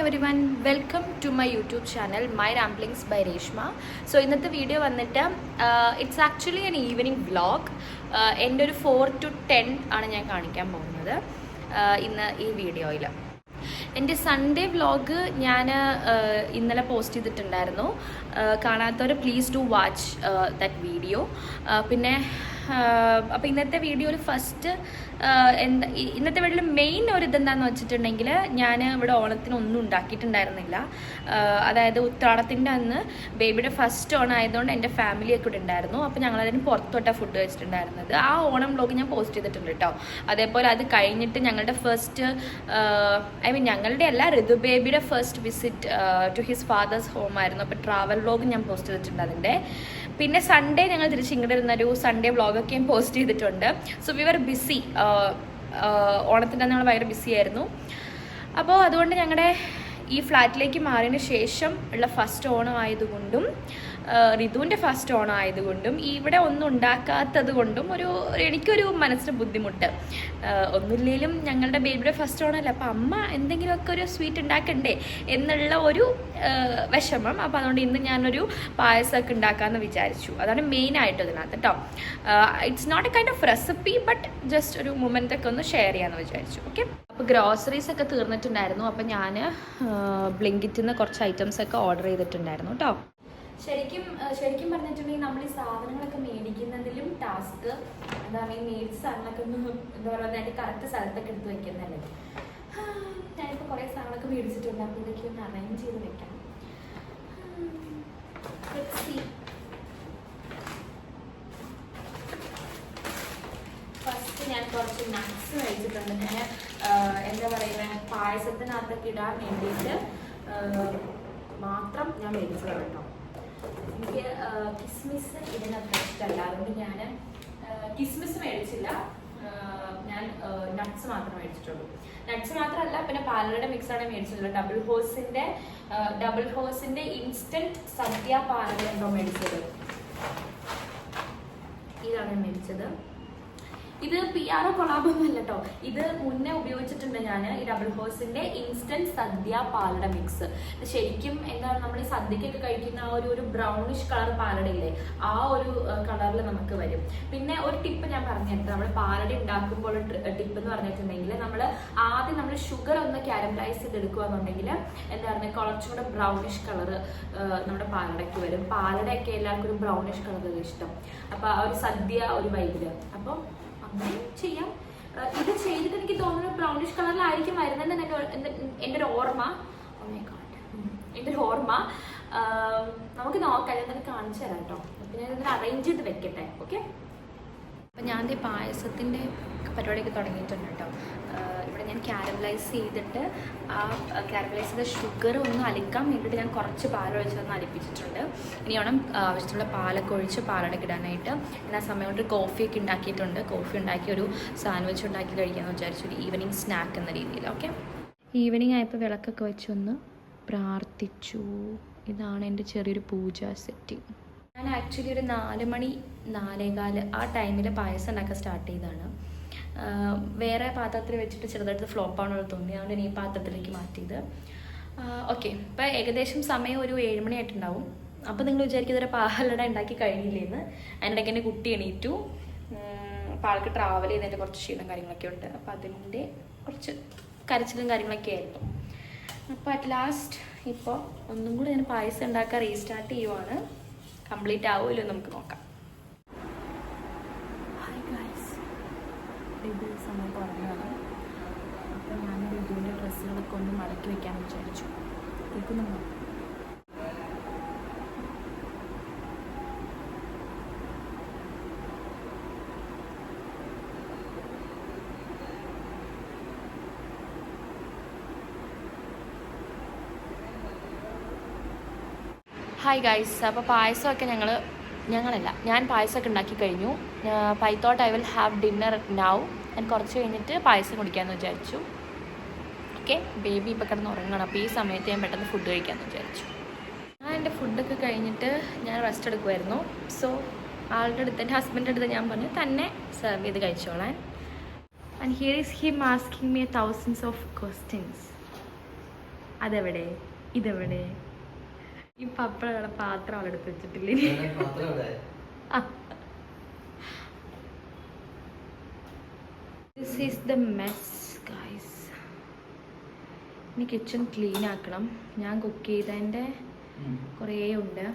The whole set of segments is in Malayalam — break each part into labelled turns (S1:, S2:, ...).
S1: everyone, welcome to my YouTube channel My Ramblings by Reshma. So ഇന്നത്തെ വീഡിയോ വന്നിട്ട് it's actually an evening vlog. എൻ്റെ ഒരു 4 to 10 ആണ് ഞാൻ കാണിക്കാൻ പോകുന്നത് ഇന്ന് ഈ വീഡിയോയിൽ. എൻ്റെ സൺഡേ വ്ളോഗ് ഞാൻ ഇന്നലെ പോസ്റ്റ് ചെയ്തിട്ടുണ്ടായിരുന്നു. കാണാത്തവർ please do watch that video. പിന്നെ അപ്പോൾ ഇന്നത്തെ വീഡിയോയിൽ ഫസ്റ്റ് ഇന്നത്തെ വീഡിയോയിൽ മെയിൻ ഒരു ഇതെന്താണെന്ന് വെച്ചിട്ടുണ്ടെങ്കിൽ ഞാൻ ഇവിടെ ഓണത്തിനൊന്നും ഉണ്ടാക്കിയിട്ടുണ്ടായിരുന്നില്ല. അതായത് ഉത്രാടത്തിൻ്റെ അന്ന് ബേബിയുടെ ഫസ്റ്റ് ഓണം ആയതുകൊണ്ട് എൻ്റെ ഫാമിലിയൊക്കെ ഇവിടെ ഉണ്ടായിരുന്നു. അപ്പോൾ ഞങ്ങളതിന് പുറത്തോട്ടാണ് ഫുഡ് കഴിച്ചിട്ടുണ്ടായിരുന്നത്. ആ ഓണം വ്ളോഗ് ഞാൻ പോസ്റ്റ് ചെയ്തിട്ടുണ്ട് കേട്ടോ. അതേപോലെ അത് കഴിഞ്ഞിട്ട് ഞങ്ങളുടെ ഫസ്റ്റ് ഞങ്ങളുടെ അല്ല, ഋതു ബേബിയുടെ first visit to his father's home ആയിരുന്നു. അപ്പോൾ ട്രാവൽ വ്ളോഗ് ഞാൻ പോസ്റ്റ് ചെയ്തിട്ടുണ്ട് അതിൻ്റെ. പിന്നെ സൺഡേ ഞങ്ങൾ തിരിച്ച് ഇങ്ങോട്ട് ഇരുന്നൊരു സൺഡേ വ്ളോഗൊക്കെ ഞാൻ പോസ്റ്റ് ചെയ്തിട്ടുണ്ട്. So we were busy. ഓണത്തിൻ്റെ ഞങ്ങൾ ഭയങ്കര ബിസി ആയിരുന്നു. അപ്പോൾ അതുകൊണ്ട് ഞങ്ങളുടെ ഈ ഫ്ലാറ്റിലേക്ക് മാറിയതിന് ശേഷം ഉള്ള ഫസ്റ്റ് ഓണം ആയതുകൊണ്ടും ഋതുവിൻ്റെ ഫസ്റ്റ് ഓണം ആയതുകൊണ്ടും ഇവിടെ ഒന്നും ഉണ്ടാക്കാത്തത് കൊണ്ടും എനിക്കൊരു മനസ്സിന് ബുദ്ധിമുട്ട്. ഒന്നുമില്ലെങ്കിലും ഞങ്ങളുടെ ബേബിയുടെ ഫസ്റ്റ് ഓണമല്ല, അപ്പോൾ അമ്മ എന്തെങ്കിലുമൊക്കെ ഒരു സ്വീറ്റ് ഉണ്ടാക്കണ്ടേ എന്നുള്ള ഒരു വിഷമം. അപ്പോൾ അതുകൊണ്ട് ഇന്ന് ഞാനൊരു പായസമൊക്കെ ഉണ്ടാക്കാമെന്ന് വിചാരിച്ചു. അതാണ് മെയിനായിട്ട് ഇതിനകത്ത് കേട്ടോ. It's not a kind of recipe, but just ഒരു മൊമെൻ്റൊക്കെ ഒന്ന് ഷെയർ ചെയ്യാമെന്ന് വിചാരിച്ചു. ഓക്കെ, അപ്പോൾ ഗ്രോസറീസ് ഒക്കെ തീർന്നിട്ടുണ്ടായിരുന്നു. അപ്പോൾ ഞാൻ ബ്ലിങ്കിറ്റിൽ നിന്ന് കുറച്ച് ഐറ്റംസൊക്കെ ഓർഡർ ചെയ്തിട്ടുണ്ടായിരുന്നു കേട്ടോ. ശരിക്കും പറഞ്ഞിട്ടുണ്ടെങ്കിൽ നമ്മൾ ഈ സാധനങ്ങളൊക്കെ മേടിക്കുന്നതിലും ടാസ്ക് എന്താണ് ഈ മേടിച്ച സാധനങ്ങളൊക്കെ ഒന്ന് എന്താ പറയുക അതിൻ്റെ കറക്റ്റ് സ്ഥലത്തൊക്കെ എടുത്ത് വെക്കുന്നതല്ലേ. ഞാനിപ്പോൾ കുറേ സാധനങ്ങളൊക്കെ മേടിച്ചിട്ടുണ്ട്. അപ്പോൾ ഇതൊക്കെ ഒന്ന് അറേഞ്ച് ചെയ്ത് വെക്കണം. ഫസ്റ്റ് ഞാൻ കുറച്ച് നട്ട്സ് മേടിച്ചിട്ടുണ്ട്. ഞാൻ എന്താ പറയുക പായസത്തിനകത്തൊക്കെ ഇടാൻ വേണ്ടിയിട്ട് മാത്രം ഞാൻ മേടിച്ചതാണ് കേട്ടോ. എനിക്ക് കിസ്മിസ് ഇതിനകത്ത് ഇഷ്ടമല്ല, അതുകൊണ്ട് ഞാൻ കിസ്മിസ് മേടിച്ചില്ല. ഞാൻ നട്ട്സ് മാത്രം മേടിച്ചിട്ടുള്ളൂ. നട്ട്സ് മാത്രമല്ല, പിന്നെ പാലടയുടെ മിക്സാണ് മേടിച്ചിട്ടുള്ളത്. ഡബിൾ ഹോഴ്സിന്റെ ഇൻസ്റ്റന്റ് സദ്യ പാലട ഉണ്ടോ മേടിച്ചത്. ഇതാണ് ഞാൻ മേടിച്ചത്. ഇത് PR കൊളാബൊന്നുമല്ല കേട്ടോ. ഇത് മുന്നേ ഉപയോഗിച്ചിട്ടുണ്ട് ഞാൻ, ഈ ഡബിൾ ഹോഴ്സിന്റെ ഇൻസ്റ്റന്റ് സദ്യ പാലട മിക്സ്. ശരിക്കും എന്താണ് നമ്മൾ ഈ സദ്യക്കൊക്കെ കഴിക്കുന്ന ആ ഒരു ബ്രൗണിഷ് കളർ പാലടയില്ലേ, ആ ഒരു കളറിൽ നമുക്ക് വരും. പിന്നെ ഒരു ടിപ്പ് ഞാൻ പറഞ്ഞിട്ടുണ്ട്. നമ്മൾ പാലട ഉണ്ടാക്കുമ്പോൾ ടിപ്പ് എന്ന് പറഞ്ഞിട്ടുണ്ടെങ്കിൽ നമ്മൾ ആദ്യം ഷുഗർ ഒന്ന് കാരമലൈസ് ചെയ്തെടുക്കുക എന്നുണ്ടെങ്കിൽ എന്താണ് കുറച്ചുകൂടെ ബ്രൗണിഷ് കളർ നമ്മുടെ പാലടയ്ക്ക് വരും. പാലടയൊക്കെ എല്ലാവർക്കും ഒരു ബ്രൗണിഷ് കളർ ഇഷ്ടം. അപ്പോൾ ആ ഒരു സദ്യ ഒരു വൈബില് അപ്പോൾ അങ്ങനെ ചെയ്യാം. ഇത് ചെയ്തിട്ട് എനിക്ക് തോന്നുന്നു ബ്രൗണിഷ് കളറിലായിരിക്കും വരുന്നതെന്ന് എൻ്റെ ഒരു ഓർമ്മ. എൻ്റെ ഒരു ഓർമ്മ. നമുക്ക് നോക്കാം, ഞാൻ കാണിച്ചു തരാം കേട്ടോ. അപ്പം ഞാൻ ഇതിന് അറേഞ്ച് ചെയ്ത് വെക്കട്ടെ. ഓക്കെ, അപ്പം ഞാൻ ഈ പായസത്തിൻ്റെ പരിപാടിയൊക്കെ തുടങ്ങിയിട്ടുണ്ട് കേട്ടോ. ഇവിടെ ഞാൻ കാരമലൈസ് ചെയ്തിട്ട് ആ കാരമലൈസ് ചെയ്ത ഷുഗർ ഒന്ന് അലിക്കാൻ വേണ്ടിയിട്ട് ഞാൻ കുറച്ച് പാലൊഴിച്ചൊന്ന് അലിപ്പിച്ചിട്ടുണ്ട്. ഇനി വേണം ആവശ്യമുള്ള പാലൊക്കെ ഒഴിച്ച് പാലടക്ക് ഇടാനായിട്ട്. ഞാൻ ആ സമയം കൊണ്ട് കോഫിയൊക്കെ ഉണ്ടാക്കിയിട്ടുണ്ട്. കോഫി ഉണ്ടാക്കി ഒരു സാൻഡ്വിച്ച് ഉണ്ടാക്കി കഴിക്കാമെന്ന് വിചാരിച്ചു, ഒരു ഈവനിങ് സ്നാക്ക് എന്ന രീതിയിൽ. ഓക്കെ, ഈവനിങ് ആയപ്പോൾ വിളക്കൊക്കെ വെച്ചൊന്ന് പ്രാർത്ഥിച്ചു. ഇതാണ് എൻ്റെ ചെറിയൊരു പൂജ സെറ്റിങ്. ഞാൻ ആക്ച്വലി ഒരു 4 മണി 4:15 ആ ടൈമിൽ പായസം ഉണ്ടാക്കാൻ സ്റ്റാർട്ട് ചെയ്തതാണ്. വേറെ പാത്രത്തിൽ വെച്ചിട്ട് ചെറുതായിട്ട് ഫ്ലോപ്പാണെന്ന് തോന്നി, അതുകൊണ്ട് ഈ പാത്രത്തിലേക്ക് മാറ്റിയത്. ഓക്കെ, ഇപ്പോൾ ഏകദേശം സമയം ഒരു 7 മണിയായിട്ടുണ്ടാവും. അപ്പോൾ നിങ്ങൾ വിചാരിക്കും ഇതൊരു പാലട ഉണ്ടാക്കി കഴിഞ്ഞില്ലേന്ന്. അതിനിടയ്ക്ക് എൻ്റെ കുട്ടി എണീറ്റു. അപ്പോൾ ആൾക്ക് ട്രാവൽ ചെയ്തതിൻ്റെ കുറച്ച് ക്ഷീണം കാര്യങ്ങളൊക്കെ ഉണ്ട്. അപ്പോൾ അതിൻ്റെ കുറച്ച് കരച്ചിലും കാര്യങ്ങളൊക്കെ ആയിരുന്നു. അപ്പോൾ അറ്റ് ലാസ്റ്റ് ഇപ്പോൾ ഒന്നും കൂടി ഞാൻ പായസം ഉണ്ടാക്കാൻ റീസ്റ്റാർട്ട് ചെയ്യുവാണ്. കംപ്ലീറ്റ് ആവുമല്ലോ നമുക്ക് നോക്കാം. ഹായ് ഗൈസ്, ഇത് സമയം പറഞ്ഞതാണ്. അപ്പോൾ ഞാൻ ഇതിൻ്റെ ഡ്രസ്സുകളൊക്കെ ഒന്ന് മടക്കി വയ്ക്കാമെന്ന് വിചാരിച്ചു. കേൾക്കുന്നുണ്ടോ? ഹായ് ഗൈസ്, അപ്പോൾ പായസമൊക്കെ ഞാൻ പായസമൊക്കെ ഉണ്ടാക്കി കഴിഞ്ഞു. I thought I will have dinner now. ഞാൻ കുറച്ച് കഴിഞ്ഞിട്ട് പായസം കുടിക്കാമെന്ന് വിചാരിച്ചു. ഓക്കെ, ബേബി ഇപ്പോൾ കിടന്ന് ഉറങ്ങണം. അപ്പോൾ ഈ സമയത്ത് ഞാൻ പെട്ടെന്ന് ഫുഡ് കഴിക്കാമെന്ന് വിചാരിച്ചു. ഞാൻ എൻ്റെ ഫുഡൊക്കെ കഴിഞ്ഞിട്ട് ഞാൻ റെസ്റ്റ് എടുക്കുമായിരുന്നു. സോ ആളുടെ അടുത്ത്, എൻ്റെ ഹസ്ബൻഡിൻ്റെ അടുത്ത് ഞാൻ പറഞ്ഞു തന്നെ സെർവ് ചെയ്ത് കഴിച്ചോളാൻ. And here is him asking me thousands of questions. അതെവിടെ? ഇതെവിടെ? ഈ പപ്പടയുടെ പാത്രം അവളെടുത്ത് വെച്ചിട്ടില്ലേ? This is the mess, guys. ഇനി കിച്ചൺ ക്ലീൻ ആക്കണം. ഞാൻ കുക്ക് ചെയ്തതിൻ്റെ കുറേ ഉണ്ട്.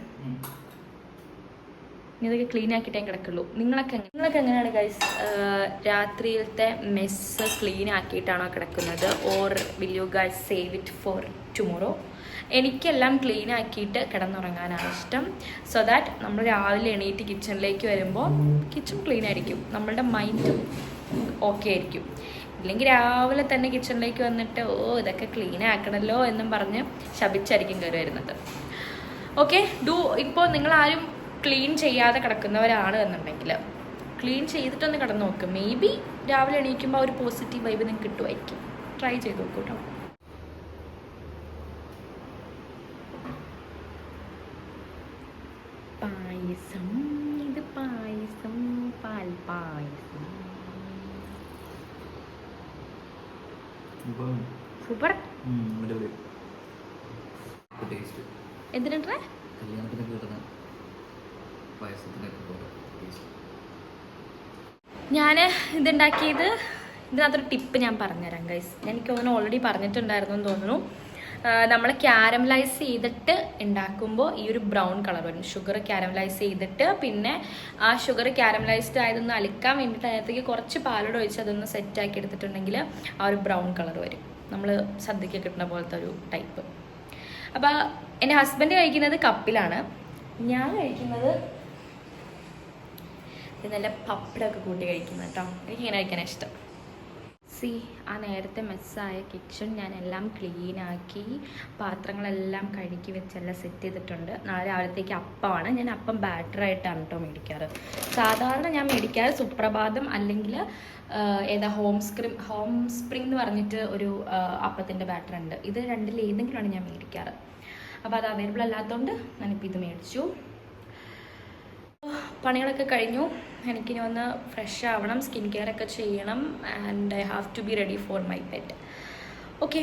S1: ഇനി ഇതൊക്കെ ക്ലീൻ ആക്കിയിട്ടേ കിടക്കുള്ളൂ. നിങ്ങളൊക്കെ എങ്ങനെയാണ് ഗൈസ്? രാത്രിയിലത്തെ മെസ്സ് ക്ലീൻ ആക്കിയിട്ടാണോ കിടക്കുന്നത്? Or will you guys save it for tomorrow? എനിക്കെല്ലാം ക്ലീൻ ആക്കിയിട്ട് കിടന്നുറങ്ങാനാണ് ഇഷ്ടം. സോ ദാറ്റ് നമ്മൾ രാവിലെ എണീറ്റ് കിച്ചണിലേക്ക് വരുമ്പോൾ കിച്ചൺ ക്ലീൻ ആയിരിക്കും, നമ്മളുടെ മൈൻഡും ഓക്കെ ആയിരിക്കും. ഇല്ലെങ്കിൽ രാവിലെ തന്നെ കിച്ചണിലേക്ക് വന്നിട്ട് ഇതൊക്കെ ക്ലീൻ ആക്കണമല്ലോ എന്നും പറഞ്ഞ് ശപിച്ചായിരിക്കും കയറി വരുന്നത്. ഓക്കെ, ഇപ്പോൾ നിങ്ങളാരും ക്ലീൻ ചെയ്യാതെ കിടക്കുന്നവരാണ് എന്നുണ്ടെങ്കിൽ ക്ലീൻ ചെയ്തിട്ടൊന്ന് കിടന്നു നോക്കും. മേ ബി രാവിലെ എണീക്കുമ്പോൾ ഒരു പോസിറ്റീവ് വൈബ് നിങ്ങൾക്ക് കിട്ടുമായിരിക്കും. ട്രൈ ചെയ്ത് നോക്കൂ കേട്ടോ. പായസം, ഇത് പായസം, പാൽ പായസം. സൂപ്പർ. എന്തിനാ ഞാൻ ഇതുണ്ടാക്കിയത്? ഇതിനകത്തൊരു ടിപ്പ് ഞാൻ പറഞ്ഞുതരാം ഗൈസ്. എനിക്ക് തോന്നുന്നു ഓൾറെഡി പറഞ്ഞിട്ടുണ്ടായിരുന്നു എന്ന് തോന്നുന്നു. നമ്മൾ ക്യാരമലൈസ് ചെയ്തിട്ട് ഉണ്ടാക്കുമ്പോൾ ഈ ഒരു ബ്രൗൺ കളർ വരും. ഷുഗർ ക്യാരമലൈസ് ചെയ്തിട്ട് പിന്നെ ആ ഷുഗർ ക്യാരമലൈസ്ഡ് ആയതൊന്ന് അലിക്കാൻ വേണ്ടിയിട്ട് അതിനകത്തേക്ക് കുറച്ച് പാലോട് ഒഴിച്ച് അതൊന്ന് സെറ്റാക്കി എടുത്തിട്ടുണ്ടെങ്കിൽ ആ ഒരു ബ്രൗൺ കളർ വരും. നമ്മൾ സദ്യക്ക് കിട്ടുന്ന പോലത്തെ ഒരു ടൈപ്പ്. അപ്പോൾ എൻ്റെ ഹസ്ബൻഡ് കഴിക്കുന്നത് കപ്പിലാണ്, ഞാൻ കഴിക്കുന്നത് നല്ല പപ്പടമൊക്കെ കൂട്ടി കഴിക്കുന്നത് കേട്ടോ. എനിക്കിങ്ങനെ കഴിക്കാനാണ് ഇഷ്ടം. ആ നേരത്തെ മെസ്സായ കിച്ചൺ ഞാൻ എല്ലാം ക്ലീനാക്കി പാത്രങ്ങളെല്ലാം കഴുകി വെച്ചെല്ലാം സെറ്റ് ചെയ്തിട്ടുണ്ട്. നാളെ രാവിലത്തേക്ക് അപ്പമാണ്. ഞാൻ അപ്പം ബാറ്ററായിട്ടാണ് കേട്ടോ മേടിക്കാറ്. സാധാരണ ഞാൻ മേടിക്കാറ് സുപ്രഭാതം അല്ലെങ്കിൽ ഹോം സ്പ്രിംഗ് എന്ന് പറഞ്ഞിട്ട് ഒരു അപ്പത്തിൻ്റെ ബാറ്റർ ഉണ്ട്. ഇത് രണ്ടിൽ ഏതെങ്കിലുമാണ് ഞാൻ മേടിക്കാറ്. അപ്പോൾ അത് അവൈലബിൾ അല്ലാത്തതുകൊണ്ട് ഞാനിപ്പോൾ ഇത് മേടിച്ചു. പണികളൊക്കെ കഴിഞ്ഞു. എനിക്കിനി ഒന്ന് ഫ്രഷ് ആവണം, സ്കിൻ കെയർ ഒക്കെ ചെയ്യണം. And I have to be ready for my pet. Okay.